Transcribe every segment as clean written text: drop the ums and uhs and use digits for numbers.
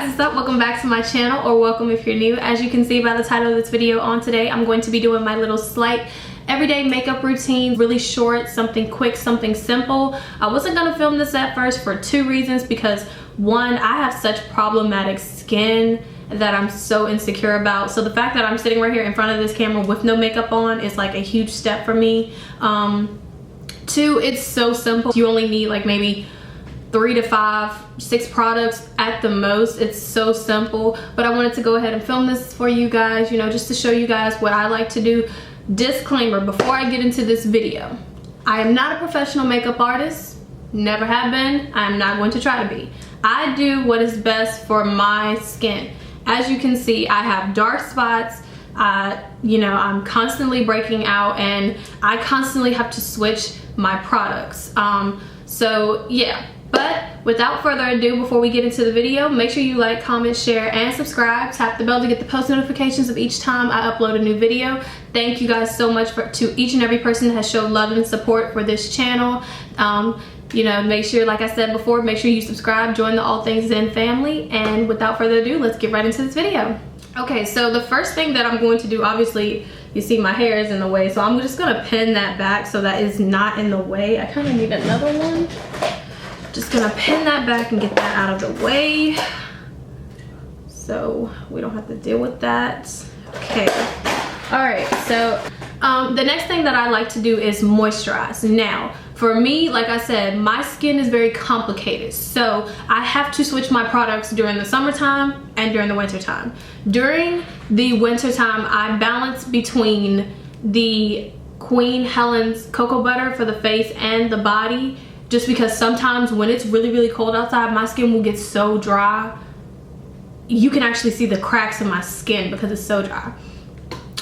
what's up? Welcome back to my channel, or welcome if you're new. As you can see by the title of this video, on today I'm going to be doing my little slight everyday makeup routine. Really short, something quick, something simple. I wasn't gonna film this at first for two reasons, because one, I have such problematic skin that I'm so insecure about. So the fact that I'm sitting right here in front of this camera with no makeup on is like a huge step for me. Two, it's so simple. You only need like maybe 3 to 5, 6 products at the most. It's so simple, but I wanted to go ahead and film this for you guys, you know, just to show you guys what I like to do. Disclaimer before I get into this video, I am not a professional makeup artist, never have been, I'm not going to try to be. I do what is best for my skin. As you can see, I have dark spots, you know, I'm constantly breaking out, and I constantly have to switch my products. So yeah, but without further ado, before we get into the video, make sure you like, comment, share, and subscribe. Tap the bell to get the post notifications of each time I upload a new video. Thank you guys so much to each and every person that has showed love and support for this channel. You know, make sure, like I said before, make sure you subscribe, join the All Things Zen family, and without further ado, let's get right into this video. Okay, so the first thing that I'm going to do, obviously, you see my hair is in the way, so I'm just gonna pin that back so that is not in the way. I kind of need another one. Just gonna pin that back and get that out of the way so we don't have to deal with that. Okay, all right, so the next thing that I like to do is moisturize. Now, for me, like I said, my skin is very complicated, so I have to switch my products during the summertime and during the wintertime. During the wintertime, I balance between the Queen Helen's Cocoa Butter for the face and the body, just because sometimes when it's really, really cold outside, my skin will get so dry. You can actually see the cracks in my skin because it's so dry.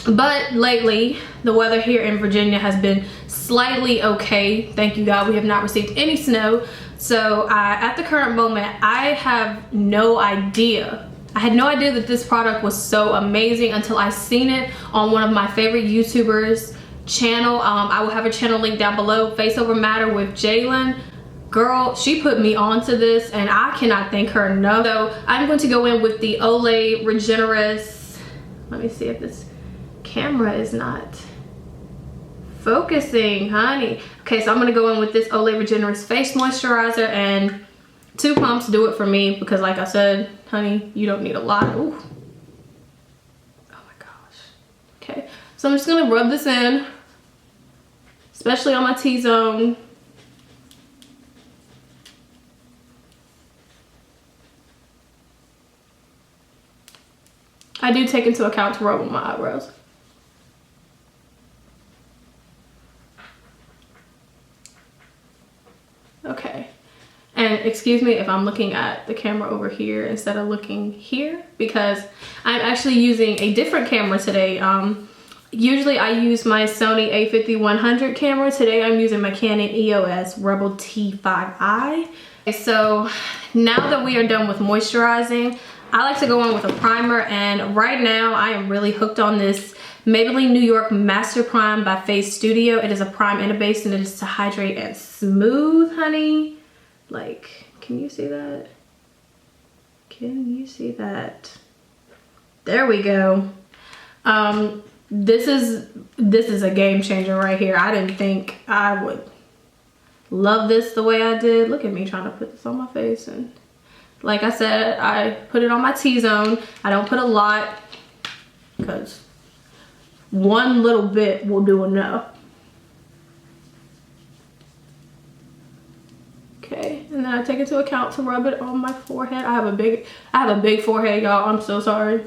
But lately, the weather here in Virginia has been slightly okay. Thank you, God. We have not received any snow. So at the current moment, I have no idea. I had no idea that this product was so amazing until I seen it on one of my favorite YouTubers' channel. I will have a channel link down below, Face Over Matter with Jalen. Girl, she put me onto this and I cannot thank her enough. So I'm going to go in with the Olay Regenerous. Let me see if this camera is not focusing, honey. Okay, so I'm gonna go in with this Olay Regenerous face moisturizer, and 2 pumps do it for me because, like I said, honey, you don't need a lot. Ooh. Oh my gosh. Okay, so I'm just gonna rub this in, especially on my T-zone. I do take into account to rub on my eyebrows. Okay, and excuse me if I'm looking at the camera over here instead of looking here, because I'm actually using a different camera today. Usually I use my Sony a5100 camera. Today I'm using my Canon EOS Rebel T5i. Okay, so now that we are done with moisturizing, I like to go in with a primer, and right now I am really hooked on this Maybelline New York Master Prime by Face Studio. It is a prime and a base, and it is to hydrate and smooth, honey. Like, can you see that? Can you see that? There we go. This is a game changer right here. I didn't think I would love this the way I did. Look at me trying to put this on my face, and like I said, I put it on my T-zone. I don't put a lot because one little bit will do enough. Okay, and then I take into account to rub it on my forehead. I have a big forehead, y'all. I'm so sorry.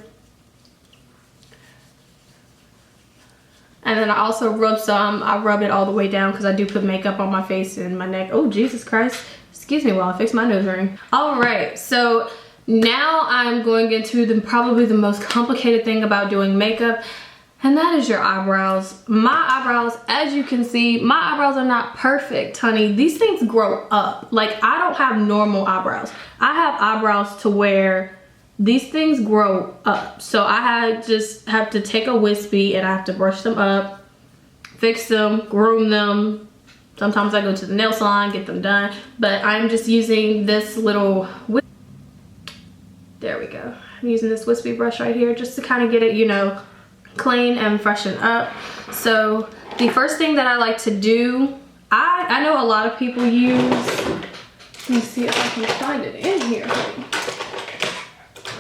And then I also I rub it all the way down because I do put makeup on my face and my neck. Oh, Jesus Christ. Excuse me while I fix my nose ring. All right, so now I'm going into probably the most complicated thing about doing makeup, and that is your eyebrows. My eyebrows, as you can see, my eyebrows are not perfect, honey. These things grow up. Like, I don't have normal eyebrows. I have eyebrows to where these things grow up. So I just have to take a wispy and I have to brush them up, fix them, groom them. Sometimes I go to the nail salon, get them done, but I'm just using this little whip. There we go. I'm using this wispy brush right here just to kind of get it, you know, clean and freshen up. So the first thing that I like to do, I know a lot of people use, let me see if I can find it in here.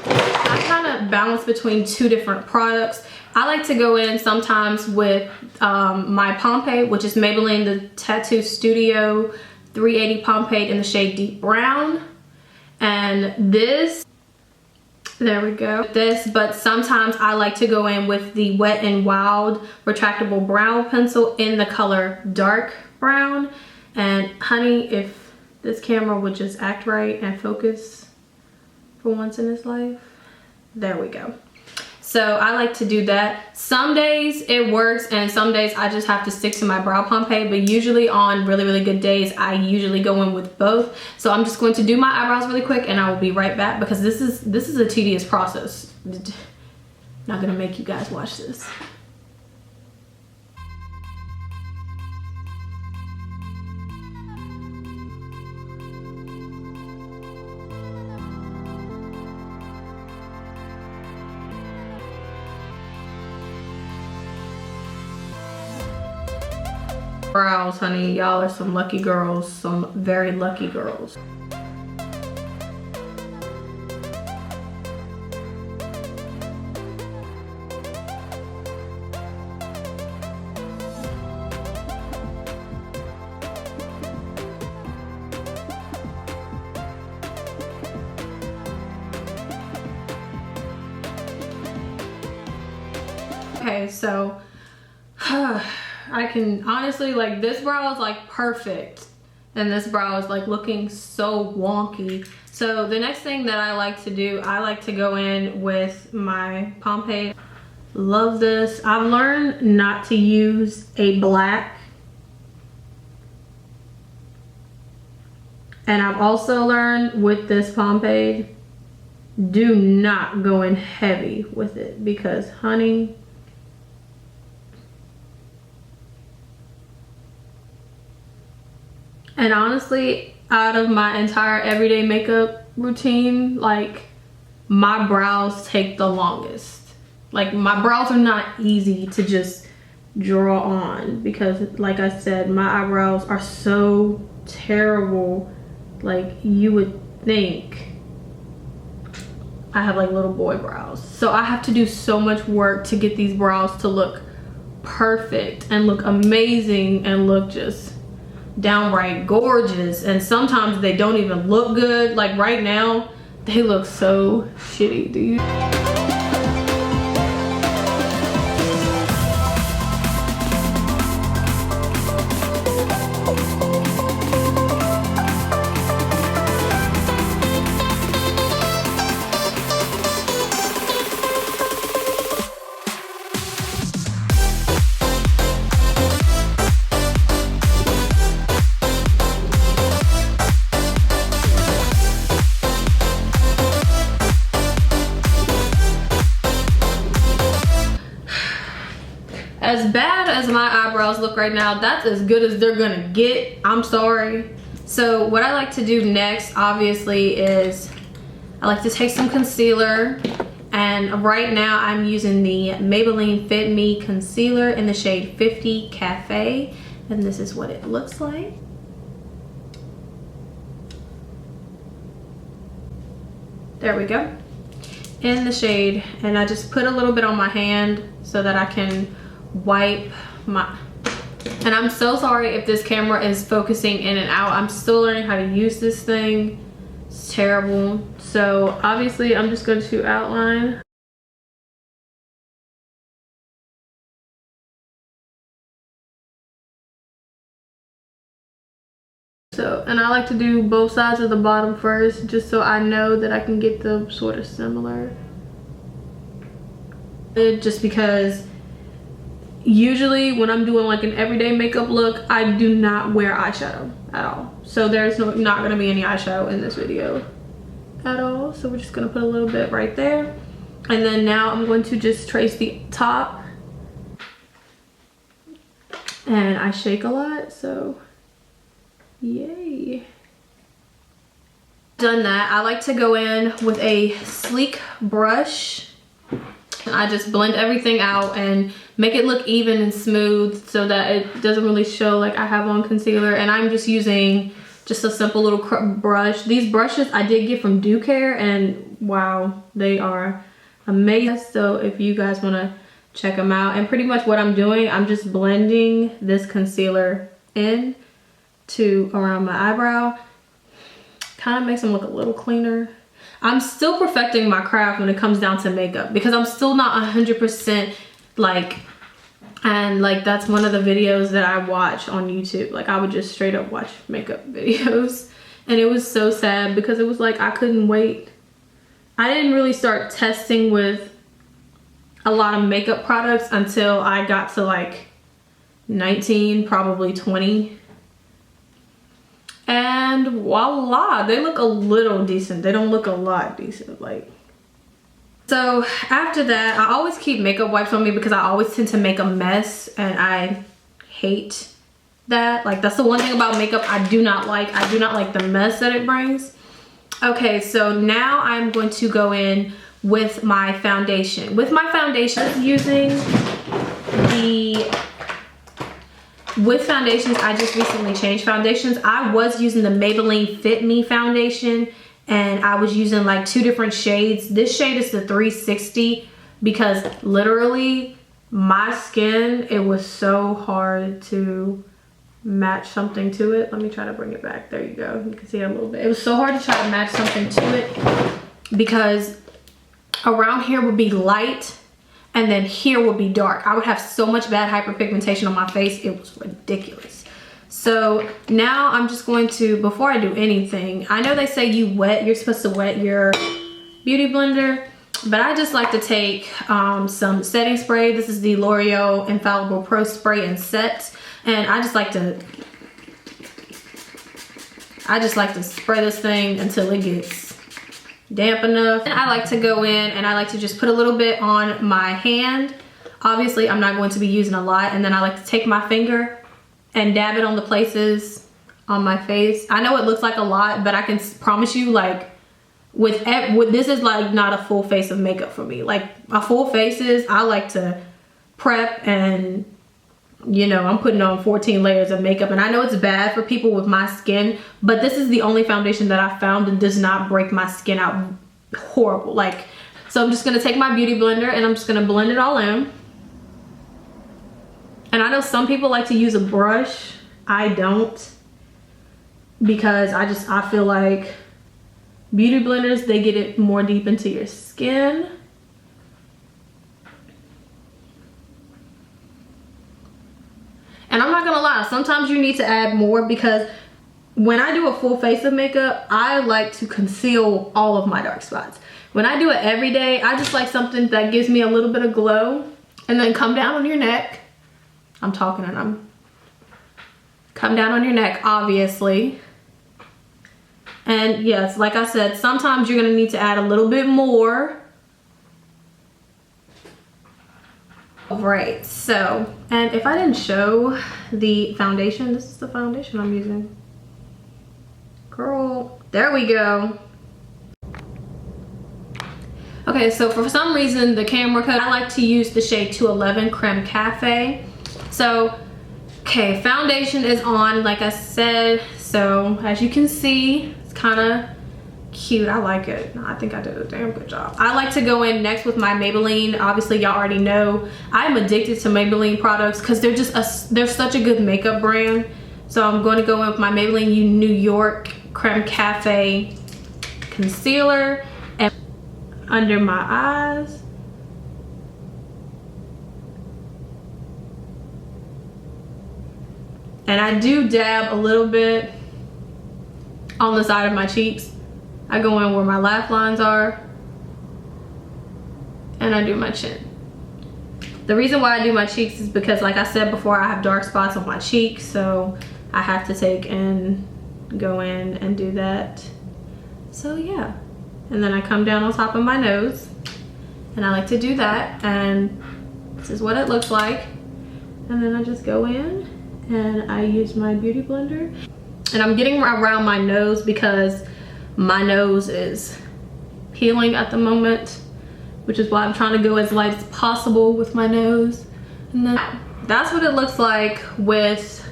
I kind of balance between two different products. I like to go in sometimes with my Pomade, which is Maybelline the Tattoo Studio 380 Pomade in the shade Deep Brown. And this, there we go, this, but sometimes I like to go in with the Wet n Wild retractable brow pencil in the color Dark Brown. And honey, if this camera would just act right and focus for once in its life, there we go. So I like to do that. Some days it works and some days I just have to stick to my brow pomade, but usually on really, really good days, I usually go in with both. So I'm just going to do my eyebrows really quick and I will be right back because this is a tedious process. Not gonna make you guys watch this. Brows, honey, y'all are some lucky girls, some very lucky girls. Okay, so I can honestly, like, this brow is like perfect and this brow is like looking so wonky. So the next thing that I like to do, I like to go in with my Pomade. Love this. I've learned not to use a black, and I've also learned with this Pomade, do not go in heavy with it because honey, and honestly, out of my entire everyday makeup routine, like, my brows take the longest. Like, my brows are not easy to just draw on because, like I said, my eyebrows are so terrible. Like, you would think I have like little boy brows. So I have to do so much work to get these brows to look perfect and look amazing and look just downright gorgeous, and sometimes they don't even look good. Like right now they look so shitty, dude. As bad as my eyebrows look right now, that's as good as they're gonna get. I'm sorry. So what I like to do next, obviously, is I like to take some concealer. And right now I'm using the Maybelline Fit Me Concealer in the shade 50 Cafe. And this is what it looks like. There we go. In the shade. And I just put a little bit on my hand so that I can wipe my, and I'm so sorry if this camera is focusing in and out. I'm still learning how to use this thing. It's terrible. So obviously I'm just going to outline. So, and I like to do both sides of the bottom first just so I know that I can get them sort of similar. Just because usually when I'm doing like an everyday makeup look, I do not wear eyeshadow at all. So there's not gonna be any eyeshadow in this video at all. So we're just gonna put a little bit right there. And then now I'm going to just trace the top. And I shake a lot, so yay. Done that, I like to go in with a sleek brush. I just blend everything out and make it look even and smooth so that it doesn't really show like I have on concealer. And I'm just using just a simple little brush. These brushes I did get from Do Care, and wow, they are amazing. So if you guys want to check them out, and pretty much what I'm doing, I'm just blending this concealer in to around my eyebrow. Kind of makes them look a little cleaner. I'm still perfecting my craft when it comes down to makeup because I'm still not 100% like, and like that's one of the videos that I watch on YouTube. Like I would just straight up watch makeup videos, and it was so sad because it was like I couldn't wait. I didn't really start testing with a lot of makeup products until I got to like 19, probably 20. And voila, they look a little decent. They don't look a lot decent, like. So after that, I always keep makeup wipes on me because I always tend to make a mess, and I hate that. Like that's the one thing about makeup I do not like. I do not like the mess that it brings. Okay, so now I'm going to go in with my foundation. With my foundation, I'm using with foundations, I just recently changed foundations. I was using the Maybelline Fit Me foundation, and I was using like 2 different shades. This shade is the 360 because literally my skin, it was so hard to match something to it. Let me try to bring it back. There you go. You can see it a little bit. It was so hard to try to match something to it because around here would be light and then here would be dark. I would have so much bad hyperpigmentation on my face. It was ridiculous. So now I'm just going to, before I do anything, I know they say you're supposed to wet your beauty blender, but I just like to take some setting spray. This is the L'Oreal Infallible Pro Spray and Set. And I just like to spray this thing until it gets damp enough. And I like to go in and I like to just put a little bit on my hand. Obviously, I'm not going to be using a lot. And then I like to take my finger and dab it on the places on my face. I know it looks like a lot, but I can promise you, like, with this is like not a full face of makeup for me. Like a full face is, I like to prep and, you know, I'm putting on 14 layers of makeup, and I know it's bad for people with my skin, but this is the only foundation that I found that does not break my skin out horrible. Like, so I'm just gonna take my beauty blender and I'm just gonna blend it all in. And I know some people like to use a brush. I don't, because I feel like beauty blenders, they get it more deep into your skin. And I'm not gonna lie, sometimes you need to add more, because when I do a full face of makeup, I like to conceal all of my dark spots. When I do it every day, I just like something that gives me a little bit of glow. And then come down on your neck. I'm talking and I'm... Come down on your neck, obviously. And yes, like I said, sometimes you're gonna need to add a little bit more. Right, so, and if I didn't show the foundation, this is the foundation I'm using. Girl, there we go. Okay, so for some reason, the camera cut, I like to use the shade 211 Creme Cafe. So, okay, foundation is on, like I said. So, as you can see, it's kind of cute. I like it. I think I did a damn good job. I like to go in next with my Maybelline. Obviously, y'all already know I'm addicted to Maybelline products because they're such a good makeup brand. So I'm going to go in with my Maybelline New York Creme Cafe concealer and under my eyes. And I do dab a little bit on the side of my cheeks. I go in where my laugh lines are, and I do my chin. The reason why I do my cheeks is because, like I said before, I have dark spots on my cheeks, so I have to take and go in and do that. So yeah, and then I come down on top of my nose, and I like to do that, and this is what it looks like. And then I just go in and I use my beauty blender, and I'm getting around my nose because my nose is peeling at the moment, which is why I'm trying to go as light as possible with my nose. And then that's what it looks like with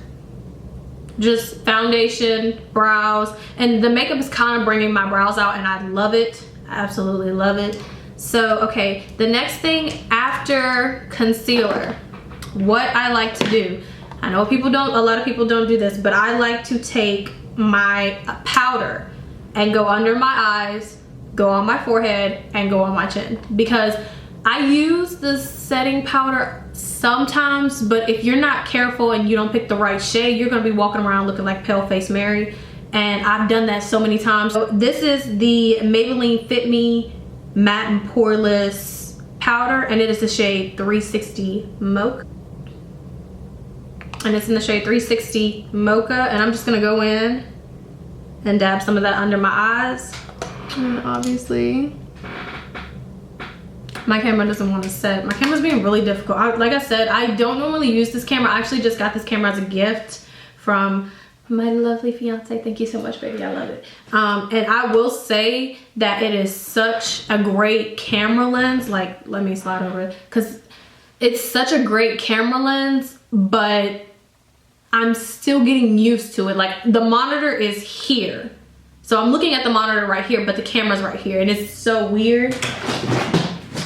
just foundation, brows, and the makeup is kind of bringing my brows out, and I love it. I absolutely love it. So okay, the next thing after concealer, what I like to do, I know a lot of people don't do this, but I like to take my powder and go under my eyes, go on my forehead, and go on my chin, because I use the setting powder sometimes, but if you're not careful and you don't pick the right shade, you're gonna be walking around looking like Pale Face Mary, and I've done that so many times. So this is the Maybelline Fit Me Matte and Poreless powder, and it is the shade 360 Mocha. And it's in the shade 360 Mocha, and I'm just gonna go in and dab some of that under my eyes. And obviously, my camera doesn't want to set. My camera's being really difficult. Like I said, I don't normally use this camera. I actually just got this camera as a gift from my lovely fiance. Thank you so much, baby. I love it. And I will say that it is such a great camera lens. Like, let me slide over it, because it's such a great camera lens, but I'm still getting used to it. Like, the monitor is here, so I'm looking at the monitor right here, but the camera's right here, and it's so weird.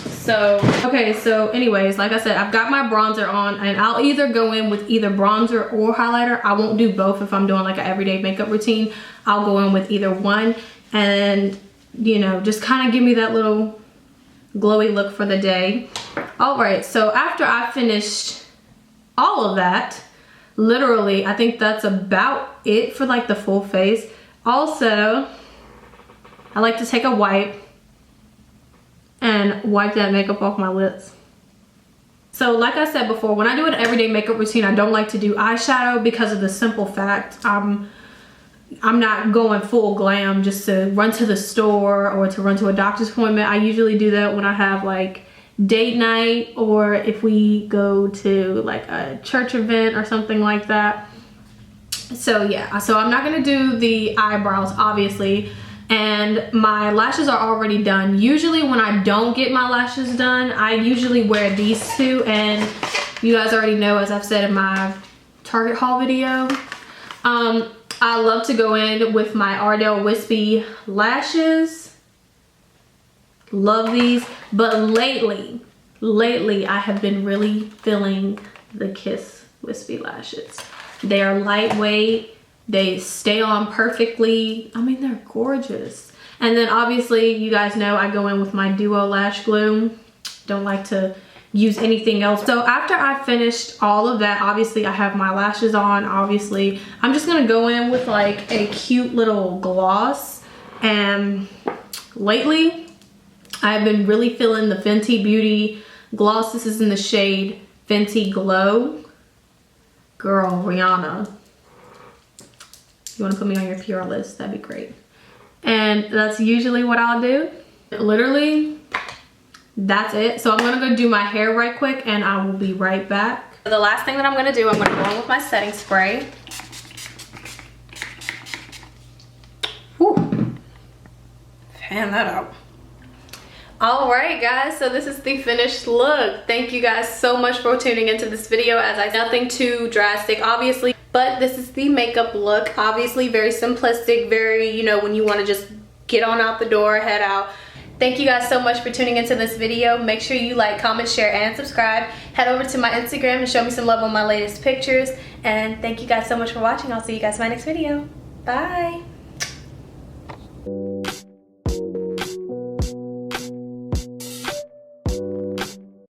So okay, so anyways, like I said, I've got my bronzer on, and I'll either go in with either bronzer or highlighter. I won't do both if I'm doing like an everyday makeup routine. I'll go in with either one, and you know, just kind of give me that little glowy look for the day. All right, so after I finished all of that, literally, I think that's about it for like the full face. Also, I like to take a wipe and wipe that makeup off my lips. So like I said before, when I do an everyday makeup routine, I don't like to do eyeshadow because of the simple fact I'm not going full glam just to run to the store or to run to a doctor's appointment. I usually do that when I have like date night, or if we go to like a church event or something like that. So yeah, so I'm not gonna do the eyebrows, obviously. And my lashes are already done. Usually when I don't get my lashes done, I usually wear these two, and you guys already know, as I've said in my Target haul video, I love to go in with my Ardell Wispy lashes. Love these. But lately I have been really feeling the Kiss Wispy lashes. They are lightweight. They stay on perfectly. I mean, they're gorgeous. And then obviously, you guys know I go in with my Duo Lash Glue. Don't like to use anything else. So after I finished all of that, obviously I have my lashes on. Obviously, I'm just gonna go in with like a cute little gloss. And lately, I've been really feeling the Fenty Beauty gloss. This is in the shade Fenty Glow. Girl, Rihanna, you want to put me on your PR list? That'd be great. And that's usually what I'll do. Literally, that's it. So I'm gonna go do my hair right quick, and I will be right back. The last thing that I'm gonna do, I'm gonna go in with my setting spray. Whew. Fan that out. All right, guys, so this is the finished look. Thank you guys so much for tuning into this video. Nothing too drastic, obviously, but this is the makeup look. Obviously very simplistic, very, you know, when you want to just get on out the door, head out. Thank you guys so much for tuning into this video. Make sure you like, comment, share, and subscribe. Head over to my Instagram and show me some love on my latest pictures. And thank you guys so much for watching. I'll see you guys in my next video. Bye.